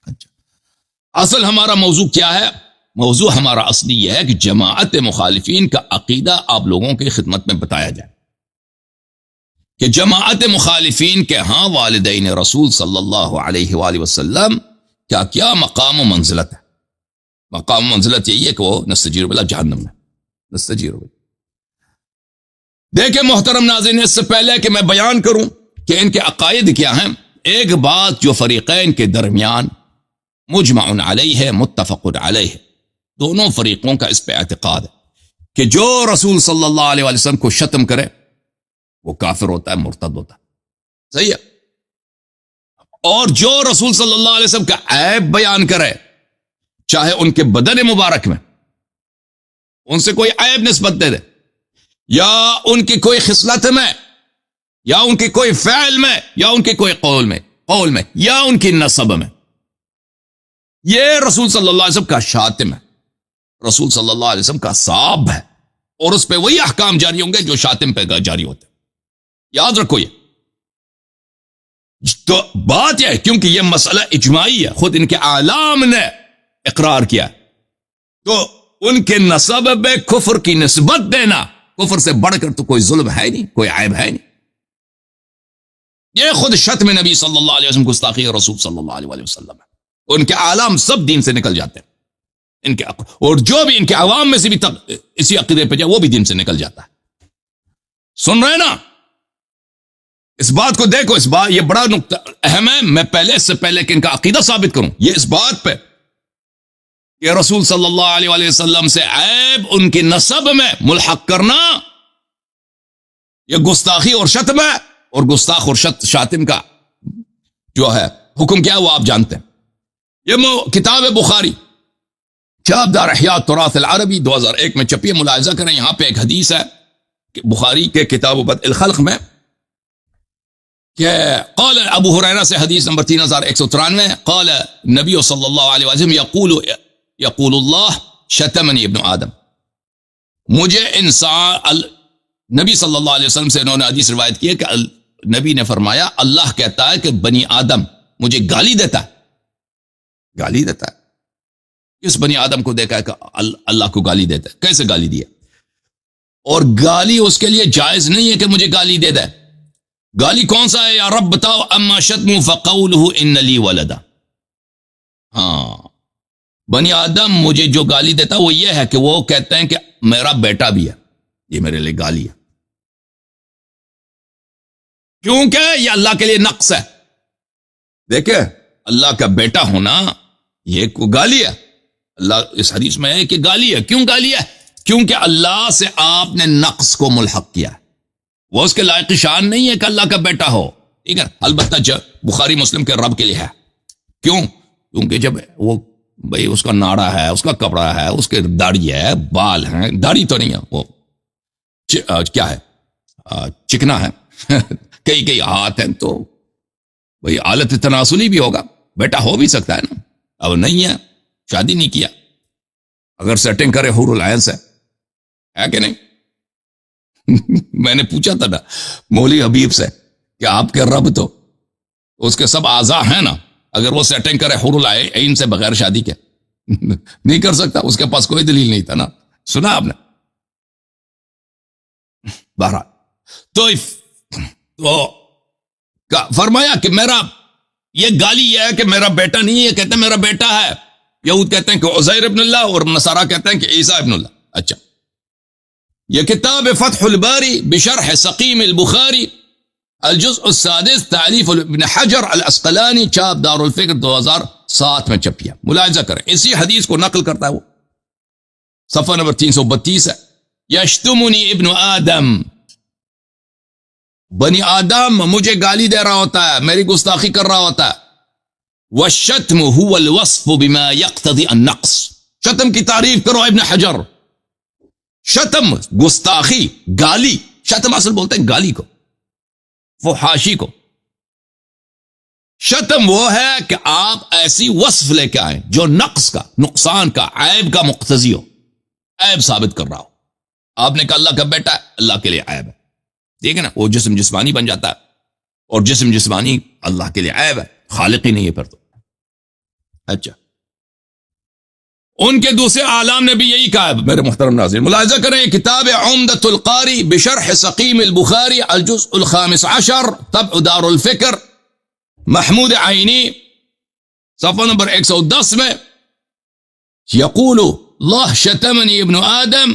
اچھا، اصل ہمارا موضوع کیا ہے؟ موضوع ہمارا اصلی یہ ہے کہ جماعت مخالفین کا عقیدہ آپ لوگوں کی خدمت میں بتایا جائے کہ جماعت مخالفین کے ہاں والدین رسول صلی اللہ علیہ وآلہ وسلم کیا کیا مقام و منزلت ہے. مقام و منزلت یہی ہے کہ وہ نستجیر باللہ جہنم میں نستجیر باللہ. دیکھیں محترم ناظرین، اس سے پہلے کہ میں بیان کروں کہ ان کے عقائد کیا ہیں، ایک بات جو فریقین کے درمیان مجمع علیہ ہے، متفق علیہ ہے، دونوں فریقوں کا اس پہ اعتقاد ہے کہ جو رسول صلی اللہ علیہ وسلم کو شتم کرے وہ کافر ہوتا ہے، مرتد ہوتا ہے. صحیح ہے. اور جو رسول صلی اللہ علیہ وسلم کا عیب بیان کرے، چاہے ان کے بدن مبارک میں ان سے کوئی عیب نسبت دے دے، یا ان کی کوئی خصلت میں، یا ان کی کوئی فعل میں، یا ان کے کوئی قول میں یا ان کی نسب میں، یہ رسول صلی اللہ علیہ وسلم کا شاتم ہے، رسول صلی اللہ علیہ وسلم کا ساب ہے، اور اس پہ وہی احکام جاری ہوں گے جو شاتم پہ جاری ہوتے ہیں. یاد رکھو یہ تو بات یہ ہے، کیونکہ یہ مسئلہ اجماعی ہے، خود ان کے اعلام نے اقرار کیا، تو ان کے نسب پہ کفر کی نسبت دینا، کفر سے بڑھ کر تو کوئی ظلم ہے نہیں، کوئی عیب ہے نہیں. یہ خود شتم نبی صلی اللہ علیہ وسلم، گستاخی رسول صلی اللہ علیہ وسلم ہے. ان کے اعلام سب دین سے نکل جاتے ہیں، ان کے اور جو بھی ان کے عوام میں سے بھی اسی عقیدے پہ جائے وہ بھی دین سے نکل جاتا ہے. سن رہے نا؟ اس بات کو دیکھو، اس بات یہ بڑا نقطہ اہم ہے. میں پہلے اس سے پہلے کہ ان کا عقیدہ ثابت کروں، یہ اس بات پہ کہ رسول صلی اللہ علیہ وسلم سے عیب ان کی نسب میں ملحق کرنا یہ گستاخی اور شتم ہے، اور گستاخ اور شاتم کا جو ہے حکم کیا ہے وہ آپ جانتے ہیں. یہ کتاب بخاری، چاپ دار احیاء التراث العربی 2001 میں چھپی ہے. ملاحظہ کریں، یہاں پہ ایک حدیث ہے بخاری کے کتاب بدء الخلق میں کہ قال ابو ہریرہ سے، حدیث نمبر 3193، قال نبی صلی اللہ علیہ وسلم یقول اللہ شتمنی ابن آدم. مجھے انسان، نبی صلی اللہ علیہ وسلم سے انہوں نے حدیث روایت کی ہے کہ نبی نے فرمایا اللہ کہتا ہے کہ بنی آدم مجھے گالی دیتا ہے. گالی دیتا ہے. کس بنی آدم کو دیکھا ہے کہ اللہ کو گالی دیتا ہے؟ کیسے گالی دیا؟ اور گالی اس کے لیے جائز نہیں ہے کہ مجھے گالی دے دے. گالی کون سا ہے؟ یا رب بتاؤ، اما شتم فقولہ ان لی ولدا. ہاں، بنی آدم مجھے جو گالی دیتا وہ یہ ہے کہ وہ کہتے ہیں کہ میرا بیٹا بھی ہے. یہ میرے لیے گالی ہے، کیونکہ یہ اللہ کے لیے نقص ہے. دیکھیں، اللہ کا بیٹا ہونا یہ کوئی گالی ہے. اللہ اس حدیث میں ہے کہ گالی ہے. کیوں گالی ہے؟ کیونکہ اللہ سے آپ نے نقص کو ملحق کیا ہے. وہ اس کے لائق شان نہیں ہے کہ اللہ کا بیٹا ہو. ٹھیک ہے، البتہ بخاری مسلم کے رب کے لیے ہے. کیوں؟ کیونکہ جب وہ بھئی اس کا ناڑا ہے، اس کا کپڑا ہے، اس کے داڑھی ہے، بال ہیں، داڑھی تو نہیں ہے، وہ کیا ہے، چکنا ہے، کئی ہاتھ ہیں، تو بھئی حالت تناسلی بھی ہوگا، بیٹا ہو بھی سکتا ہے نا. اب نہیں ہے، شادی نہیں کیا، اگر سیٹنگ کرے حور العین سے، ہے کہ نہیں؟ میں نے پوچھا تھا نا مولوی حبیب سے کہ آپ کے رب تو اس کے سب اعضاء ہیں نا، اگر وہ سیٹنگ کرے حور العین سے بغیر شادی کے نہیں کر سکتا، اس کے پاس کوئی دلیل نہیں تھا نا. سنا آپ نے؟ بہرحال تو فرمایا کہ میرا یہ گالی یہ ہے کہ میرا بیٹا نہیں ہے، کہتے ہیں میرا بیٹا ہے. یہود کہتے ہیں کہ عزیر ابن اللہ، اور نصارہ کہتے ہیں کہ عیسیٰ ابن اللہ. اچھا، یہ کتاب فتح الباری بشرح سقیم البخاری الجزء السادس تعلیف ابن حجر الاسقلانی، چاپ دار الفکر 2007 میں چھپیا. ملاحظہ کریں، اسی حدیث کو نقل کرتا ہے وہ، صفحہ نمبر 332 ہے. یشتمنی ابن آدم، بنی آدم مجھے گالی دے رہا ہوتا ہے، میری گستاخی کر رہا ہوتا ہے. والشتم هو الوصف بما يقتضي النقص. شتم کی تعریف کرو ابن حجر. شتم، گستاخی، گالی، شتم اصل بولتے ہیں گالی کو، فحاشی کو. شتم وہ ہے کہ آپ ایسی وصف لے کے آئیں جو نقص کا، نقصان کا، عیب کا مقتضی ہو، عیب ثابت کر رہا ہو. آپ نے کہا اللہ کا بیٹا ہے، اللہ کے لیے عیب ہے. ٹھیک ہے نا؟ وہ جسم جسمانی بن جاتا ہے، اور جسم جسمانی اللہ کے لیے عیب ہے، خالق ہی نہیں ہے پھر تو. اچھا، ان کے دوسرے اعلام نے بھی یہی کہا ہے. میرے محترم ناظرین ملاحظہ کریں، کتاب عمدۃ القاری بشرح سقیم البخاری الجزء الخامس عشر طبع دار الفکر محمود عینی صفحہ نمبر 110 میں یقول اللہ شتمنی ابن آدم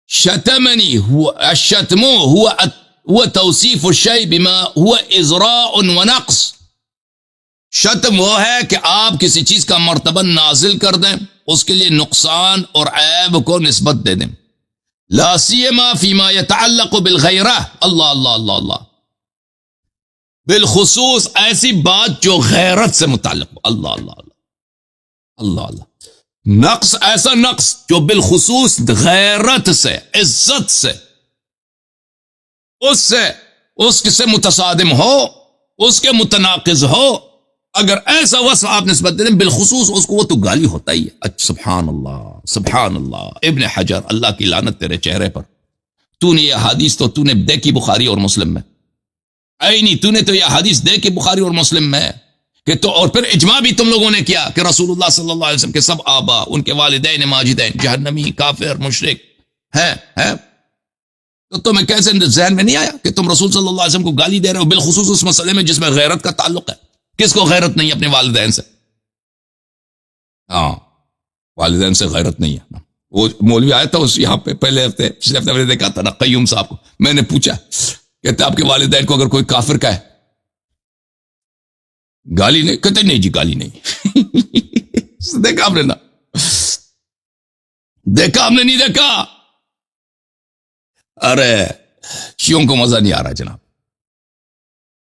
شتمنی الشتم هو توصیف الشیء بما هو ازراء ونقص. شتم وہ ہے کہ آپ کسی چیز کا مرتبہ نازل کر دیں، اس کے لیے نقصان اور عیب کو نسبت دے دیں. لا سیما فیما یتعلق بالغیرہ، اللہ اللہ اللہ اللہ، بالخصوص ایسی بات جو غیرت سے متعلق ہو. اللہ اللہ اللہ اللہ اللہ. نقص، ایسا نقص جو بالخصوص غیرت سے، عزت سے، اس سے متصادم ہو، اس کے متناقض ہو، اگر ایسا وصف آپ نسبت دیں بالخصوص اس کو، وہ تو گالی ہوتا ہی ہے. سبحان اللہ سبحان اللہ. ابن حجر، اللہ کی لعنت تیرے چہرے پر، تو نے یہ حدیث تو نے دیکھی بخاری اور مسلم میں. نہیں، تو نے تو یہ حدیث دیکھی بخاری اور مسلم میں کہ تو، اور پھر اجماع بھی تم لوگوں نے کیا کہ رسول اللہ صلی اللہ علیہ وسلم کے سب آبا، ان کے والدین ماجدین جہنمی، کافر، مشرک ہے. تو تمہیں کیسے ذہن میں نہیں آیا کہ تم رسول صلی اللہ علیہ وسلم کو گالی دے رہے ہو بالخصوص اس مسئلے میں جس میں غیرت کا تعلق ہے؟ کس کو غیرت نہیں اپنے والدین سے؟ ہاں، والدین سے غیرت نہیں ہے. وہ مولوی آیا تھا اس یہاں پہ پچھلے ہفتے میں نے دیکھا تھا نا، قیوم صاحب کو میں نے پوچھا، کہتے آپ کے والدین کو اگر کوئی کافر کہے گالی نہیں؟ کہتے نہیں جی گالی نہیں. دیکھا آپ نے نا، دیکھا آپ نے نہیں دیکھا؟ ارے شیعوں کو مزہ نہیں آ رہا جناب،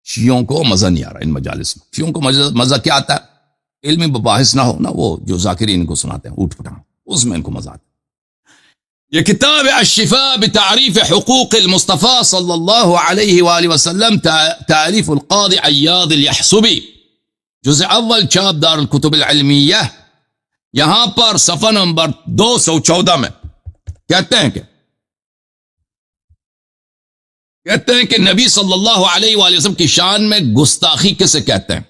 شیعوں کو مزہ نہیں آ رہا ان مجالس میں. شیعوں کو مزہ کیا آتا ہے؟ علمی مباحث نہ ہو نا، وہ جو ذاکرین کو سناتے ہیں اوٹ پٹانگ، اس میں ان کو مزہ آتا ہے. یہ کتاب الشفاء بتعریف حقوق المصطفیٰ صلی اللہ علیہ وآلہ وسلم، تعریف القاضی عیاض الیحصبی، جزء اول، چاپ دار الکتب العلمیہ. یہاں پر صفحہ نمبر 214 میں کہتے ہیں کہ نبی صلی اللہ علیہ وآلہ وسلم کی شان میں گستاخی کسے کہتے ہیں؟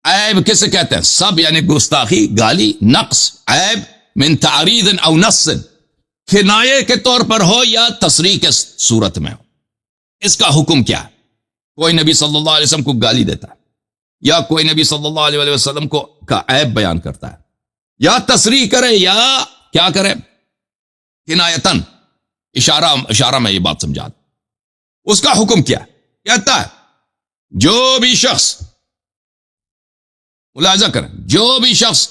عیب کسے کہتے ہیں؟ سب یعنی گستاخی، گالی، نقص، عیب، من تعریض او نص، کنایے کے طور پر ہو یا تصریح کے صورت میں ہو. اس کا حکم کیا ہے؟ کوئی نبی صلی اللہ علیہ وسلم کو گالی دیتا ہے، یا کوئی نبی صلی اللہ علیہ وسلم کو کا عیب بیان کرتا ہے، یا تصریح کرے یا کیا کرے، کنایتن، اشارہ میں یہ بات سمجھا. اس کا حکم کیا کہتا ہے؟ جو بھی شخص، ملاحظہ کریں، جو بھی شخص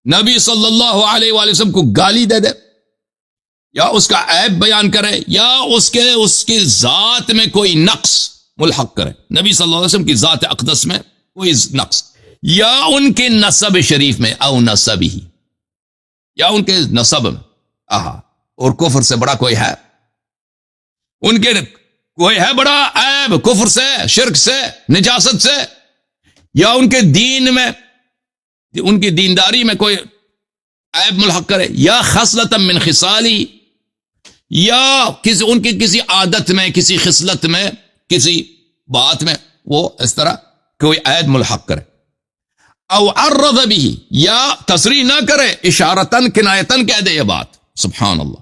نبی صلی اللہ علیہ وآلہ وسلم کو گالی دے دے، یا اس کا عیب بیان کرے، یا اس کی ذات میں کوئی نقص ملحق کرے، نبی صلی اللہ علیہ وسلم کی ذات اقدس میں کوئی نقص، یا ان کے نسب شریف میں، او نسب ہی، یا ان کے نسب میں، اور کفر سے بڑا کوئی ہے؟ ان کے کوئی ہے بڑا عیب کفر سے، شرک سے، نجاست سے، یا ان کے دین میں، ان کی دینداری میں کوئی عیب ملحق کرے، یا خصلۃ من خصالی، یا ان کی کسی عادت میں، کسی خصلت میں، کسی بات میں وہ اس طرح کوئی عیب ملحق کرے. او عرض بھی، یا تصریح نہ کرے، اشارتن، کنایتن کہہ دے یہ بات. سبحان اللہ.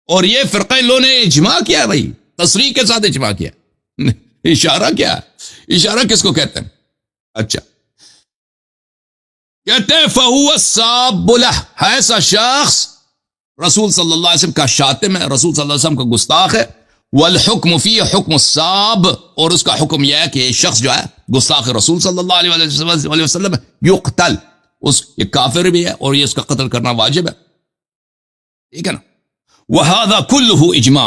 اور یہ فرقہ لوگوں نے اجماع کیا بھائی، تصریح کے ساتھ اجماع کیا. اشارہ کیا ہے؟ اشارہ کس کو کہتے ہیں؟ اچھا، کہتے ہیں فہو الساب لہ، ایسا شخص رسول صلی اللہ علیہ وسلم کا شاتم ہے، رسول صلی اللہ علیہ وسلم کا گستاخ ہے. والحکم فی حکم الساب، اور اس کا حکم یہ ہے کہ یہ شخص جو ہے گستاخ رسول صلی اللہ علیہ وسلم یقتل، یہ کافر بھی ہے اور یہ اس کا قتل کرنا واجب ہے. ٹھیک ہے نا؟ وہذا کلہ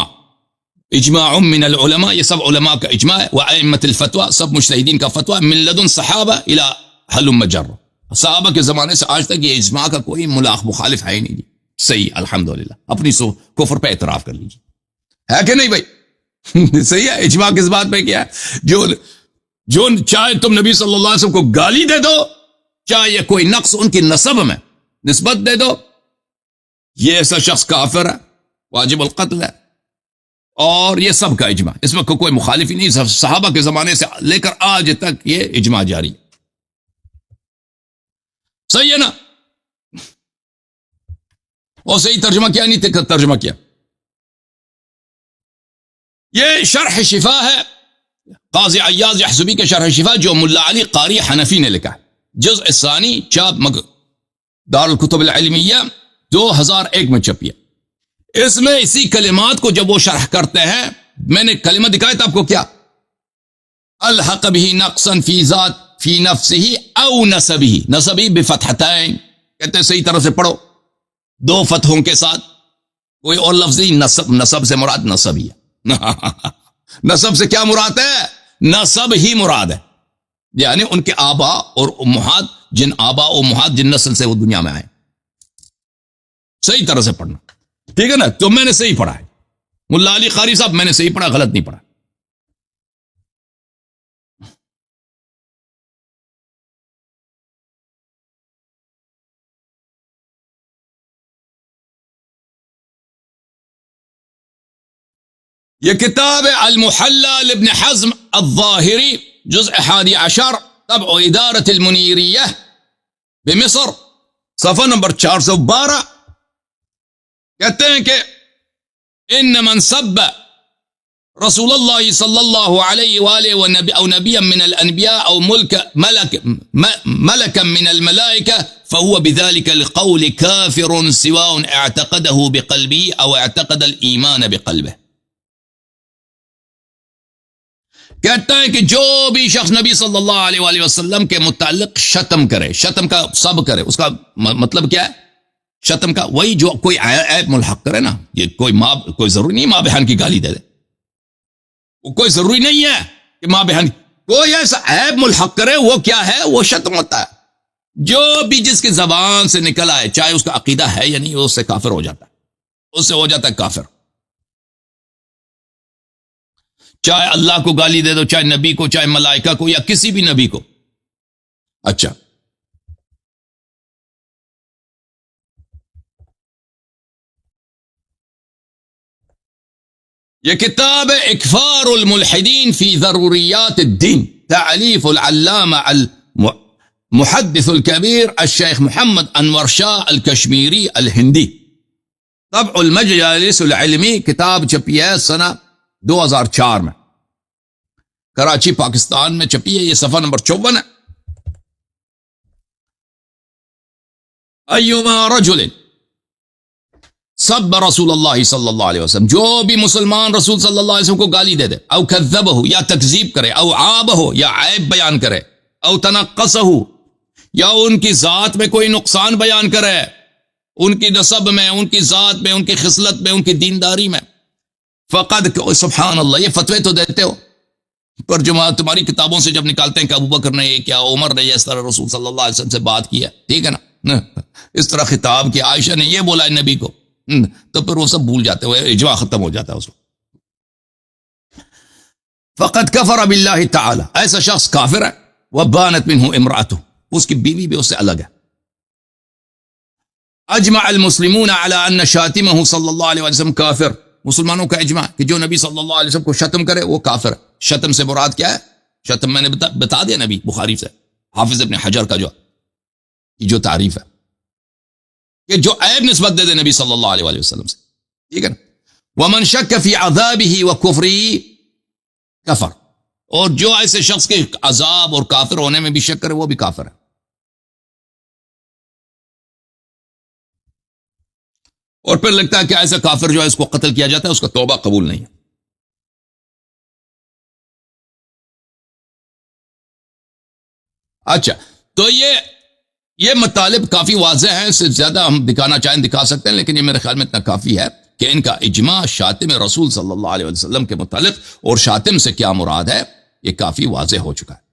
اجماع من العلماء، یہ سب علماء کا اجماع ہے. وائمۃ الفتویٰ، سب مجتہدین کا فتویٰ، من لدن صحابہ الی حلم جر، صحابہ کے زمانے سے آج تک یہ اجماع کا کوئی مخالف ہے ہی نہیں. صحیح، الحمدللہ. اپنی کفر پہ اعتراف کر لیجیے، ہے کہ نہیں بھائی؟ صحیح ہے. اجماع کس بات پہ کیا ہے؟ جو چاہے تم نبی صلی اللہ علیہ وسلم کو گالی دے دو، چاہے کوئی نقص ان کی نسب میں نسبت دے دو، یہ ایسا شخص کافر ہے، واجب القتل ہے. اور یہ سب کا اجماع، اس میں کوئی مخالف ہی نہیں، صحابہ کے زمانے سے لے کر آج تک یہ اجماع جاری ہے. صحیح ہے نا؟ اور صحیح ترجمہ کیا نہیں ترجمہ کیا. یہ شرح شفا ہے، قاضی عیاض یحسبی کے شرح شفا، جو ملا علی قاری حنفی نے لکھا ہے، جزء ثانی، چاپ دار الکتب العلمیہ 2001 میں چھپی ہے. اس میں اسی کلمات کو جب وہ شرح کرتے ہیں، میں نے کلمہ دکھایا تھا آپ کو، کیا الحق به نقصا فی ذات فی نفسه او نسبه، نسبی بفتحتین، کہتے ہیں صحیح طرح سے پڑھو، 2 فتحوں کے ساتھ، کوئی اور لفظ نہیں. نسب سے مراد نسب ہی ہے. نسب سے کیا مراد ہے؟ نسب ہی مراد ہے، یعنی ان کے آبا اور امہات، جن آبا و امہات جن نسل سے وہ دنیا میں آئے. صحیح طرح سے پڑھنا، ٹھیک ہے نا؟ تو میں نے صحیح پڑھا ہے، ملا علی قاری صاحب، میں نے صحیح پڑھا، غلط نہیں پڑھا. یہ کتاب المحلى لابن حزم الظاہری، جزء 11، طبع ادارت المنیریہ بمصر، صفحہ نمبر 412. کہتے ہیں کہ ان من سب رسول اللہ صلی اللہ علیہ وآلہ او نبیا من الانبیاء او ملکا من الملائکہ فهو بذلك القول كافر سواء اعتقده بقلبه او اعتقد الايمان بقلبه. کہتا ہے کہ جو بھی شخص نبی صلی اللہ علیہ وآلہ وسلم کے متعلق شتم کرے، شتم کا سب کرے، اس کا مطلب کیا ہے شتم کا؟ وہی جو کوئی عیب ملحق کرے نا، یہ کوئی ضروری نہیں ماں بہن کی گالی دے دے، کوئی ضروری نہیں ہے کہ ماں بہن، کوئی ایسا عیب ملحق کرے، وہ کیا ہے؟ وہ شتم ہوتا ہے. جو بھی جس کی زبان سے نکل آئے، چاہے اس کا عقیدہ ہے یا نہیں، وہ اس سے کافر ہو جاتا ہے، اس سے ہو جاتا ہے کافر. چاہے اللہ کو گالی دے دو، چاہے نبی کو، چاہے ملائکہ کو، یا کسی بھی نبی کو. اچھا، یہ کتاب اکفار الملحدین فی ضروریات الدین، تعلیف العلامہ المحدث الکبیر الشیخ محمد انور شاہ الکشمیری الہندی، طبع المجلس العلمی، کتاب چھپی ہے سنہ 2004 میں، کراچی پاکستان میں چھپی ہے. یہ صفحہ نمبر 54 ہے. ایما رجل سب رسول اللہ صلی اللہ علیہ وسلم، جو بھی مسلمان رسول صلی اللہ علیہ وسلم کو گالی دے دے، او کذبہ، یا تکذیب کرے، او عابہ، یا عیب بیان کرے، او تنقصہ، یا ان کی ذات میں کوئی نقصان بیان کرے، ان کی نسب میں، ان کی ذات میں، ان کی خصلت میں، ان کی دینداری میں، فقد، سبحان اللہ، یہ فتوے تو دیتے ہو، پر جو تمہاری کتابوں سے جب نکالتے ہیں کہ ابوبکر نے یہ کیا، عمر نے یہ، اس طرح رسول صلی اللہ علیہ وسلم سے بات کی ہے، ٹھیک ہے نا، اس طرح خطاب کیا، عائشہ نے یہ بولا ہے نبی کو، تو پھر وہ سب بھول جاتے ہوئے، اجماع ختم ہو جاتا ہے اس وقت. فقد کفر باللہ تعالی، ایسا شخص کافر ہے. وبانت منہ امرأتہ، اس کی بیوی بھی اس سے الگ ہے. اجمع المسلمون علی ان شاتمہ صلی اللہ علیہ وسلم کافر، مسلمانوں کا اجماع کہ جو نبی صلی اللہ علیہ وسلم کو شتم کرے وہ کافر ہے. شتم سے مراد کیا ہے؟ شتم میں نے بتا دیا نبی بخاری سے، حافظ ابن حجر کا جو تعریف ہے، کہ جو عیب نسبت دے دے نبی صلی اللہ علیہ وسلم سے، ٹھیک ہے نا. ومن شک فی عذابہ وکفرہ کفر، اور جو ایسے شخص کے عذاب اور کافر ہونے میں بھی شک کرے وہ بھی کافر ہے. اور پھر لگتا ہے کہ ایسا کافر جو ہے اس کو قتل کیا جاتا ہے، اس کا توبہ قبول نہیں ہے. اچھا، تو یہ مطالب کافی واضح ہیں، اس سے زیادہ ہم دکھانا چاہیں دکھا سکتے ہیں، لیکن یہ میرے خیال میں اتنا کافی ہے کہ ان کا اجماع شاتم رسول صلی اللہ علیہ وسلم کے متعلق اور شاتم سے کیا مراد ہے یہ کافی واضح ہو چکا ہے.